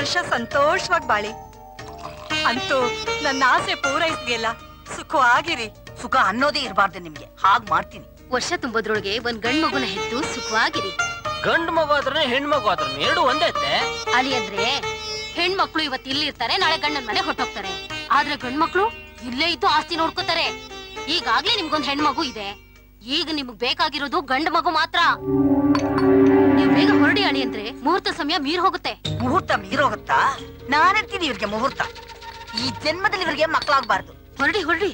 ವರ್ಷ ಸಂತೋಷವಾಗಿ ಬಾಳಿ. ಅಂತೂ ನನ್ನ ಆಸೆ ಪೂರೈಸಿದೆಯಲ್ಲ, ಸುಖವಾಗಿರಿ. ಸುಖ ಅನ್ನೋದೇ ಇರಬಾರ್ದು ನಿಮ್ಗೆ, ಹಾಗ್ ಮಾಡ್ತೀನಿ. ವರ್ಷ ತುಂಬೋದ್ರೊಳಗೆ ಒಂದ್ ಗಂಡ್ ಮಗುನ ಹೆತ್ತು ಸುಖವಾಗಿರಿ. ಗಂಡು ಮಗು ಆದ್ರೆ ಹೆಣ್ಮಗು ಆದ್ರೆ ಎರಡು ಒಂದೇ ಅಲ್ಲಿ ಅಂದ್ರೆ ಹೆಣ್ಮಕ್ಳು ಇವತ್ತು ಇಲ್ಲಿ ಇರ್ತಾರೆ, ನಾಳೆ ಗಂಡನ ಮನೆ ಹೊಟ್ಟೋಗ್ತಾರೆ. ಆದ್ರೆ ಗಂಡ್ಮಕ್ಳು ಇಲ್ಲೇ ಇದ್ದು ಆಸ್ತಿ ನೋಡ್ಕೋತಾರೆ. ಈಗಾಗ್ಲೇ ನಿಮ್ಗೊಂದ್ ಹೆಣ್ಮಗು ಇದೆ, ಈಗ ನಿಮ್ಗ್ ಬೇಕಾಗಿರೋದು ಗಂಡ ಮಗು ಮಾತ್ರ. ನೀವ್ ಬೇಗ ಹೊರಡಿ ಅಳಿ ಅಂದ್ರೆ ಮುಹೂರ್ತ ಸಮಯ ಮೀರ್ ಹೋಗುತ್ತೆ. ಮುಹೂರ್ತ ಮೀರೋಗುತ್ತಾ? ನಾನಿರ್ತೀನಿ ಇವ್ರಿಗೆ ಮುಹೂರ್ತ. ಈ ಜನ್ಮದಲ್ಲಿ ಇವ್ರಿಗೆ ಮಕ್ಕಳಾಗಬಾರ್ದು. ಹೊರಡಿ ಹೊರಡಿ.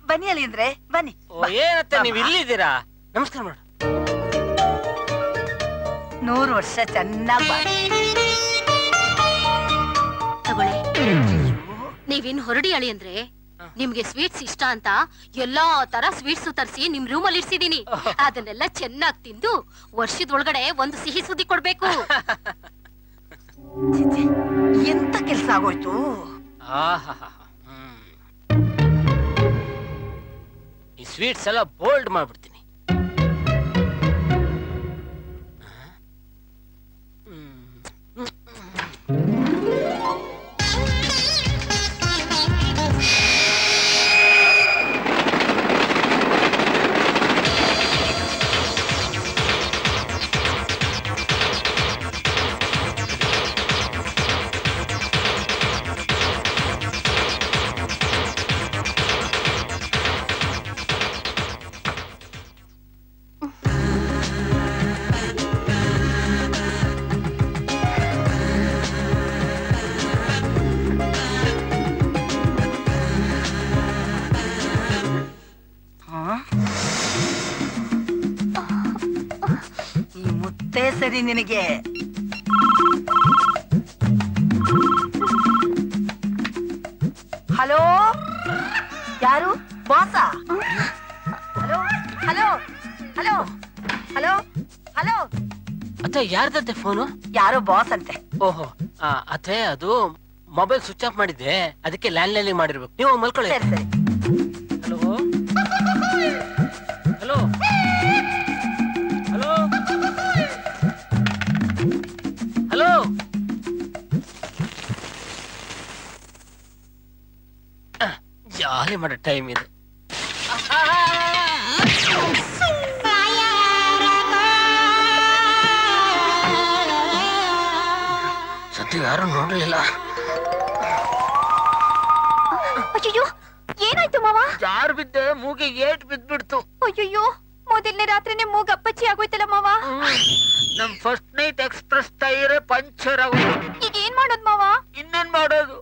ಬನ್ನಿ ಅಳಿ ಅಂದ್ರೆ ಬನ್ನಿ. ಏನತ್ತೆ ನೀವ್ ಇಲ್ಲಿದ್ದೀರಾ? ನಮಸ್ಕಾರ ಮೇಡಮ್. 100 ವರ್ಷ ಚೆನ್ನಾಗ್ ಬಾಳಿ. ತಗೊಳ್ಳಿ. ನೀವಿನ್ ಹೊರಡಿ ಅಳಿ ಅಂದ್ರೆ ನಿಮ್ಗೆ ಸ್ವೀಟ್ಸ್ ಇಷ್ಟ ಅಂತ ಎಲ್ಲಾ ತರ ಸ್ವೀಟ್ಸ್ ತರಿಸಿ ನಿಮ್ ರೂಮ್ ಅಲ್ಲಿ ಇಡ್ಸಿದೀನಿ. ಅದನ್ನೆಲ್ಲ ಚೆನ್ನಾಗಿ ತಿಂದು ವರ್ಷದೊಳಗಡೆ ಒಂದು ಸಿಹಿ ಸುದ್ದಿ ಕೊಡ್ಬೇಕು. ಎಂತ ಕೆಲ್ಸ ಆಗೋಯ್ತು. ಈ ಸ್ವೀಟ್ಸ್ ಎಲ್ಲ ಬೋಲ್ಡ್ ಮಾಡ್ಬಿಡ್ತೀನಿ. ಈ ಮುತ್ತೇ ಸರಿ ನಿನಗೆ. ಹಲೋ, ಯಾರು? ಬಾಸ? Hello hello hello hello hello. ಅತ್ತೆ ಯಾರ್ದತ್ತೆ ಫೋನು? ಯಾರೋ ಬಾಸ್ ಅಂತೆ. ಓಹೋ ಅತ್ತೆ, ಅದು ಮೊಬೈಲ್ ಸ್ವಿಚ್ ಆಫ್ ಮಾಡಿದ್ದೆ, ಅದಕ್ಕೆ ಲ್ಯಾಂಡ್ ಲೈನ್ ಮಾಡಿರ್ಬೇಕು. ನೀವು ಮಲ್ಕೊಳ್ಳಿ. ಸರಿ ಸರಿ. Hello hello hello hello. Jolly ಮಾಡೋ ಟೈಮ್ ಇದು. ಸತ್ಯ ಯಾರು ನೋಡ್ಲಿಲ್ಲ. ಅಯ್ಯೋ, ಏನಾಯ್ತು ಮಾವ? ಜಾರ್ ಬಿದ್ದೆ, ಮೂಗಿಗೆ ಏಟ್ ಬಿದ್ಬಿಡ್ತು. ಅಯ್ಯೋ, ಮೊದಲನೇ ರಾತ್ರಿನೇ ಮೂಗ್ ಅಪ್ಪಚ್ಚಿ ಆಗೋಯ್ತಲ್ಲ ಮಾವ. ನಮ್ ಫಸ್ಟ್ ನೈಟ್ ಎಕ್ಸ್ಪ್ರೆಸ್ ಟೈರೇ ಪಂಚರ್ ಆಗೋದು. ಈಗ ಏನ್ ಮಾಡೋದ್ ಮಾವ? ಇನ್ನೇನ್ ಮಾಡೋದು?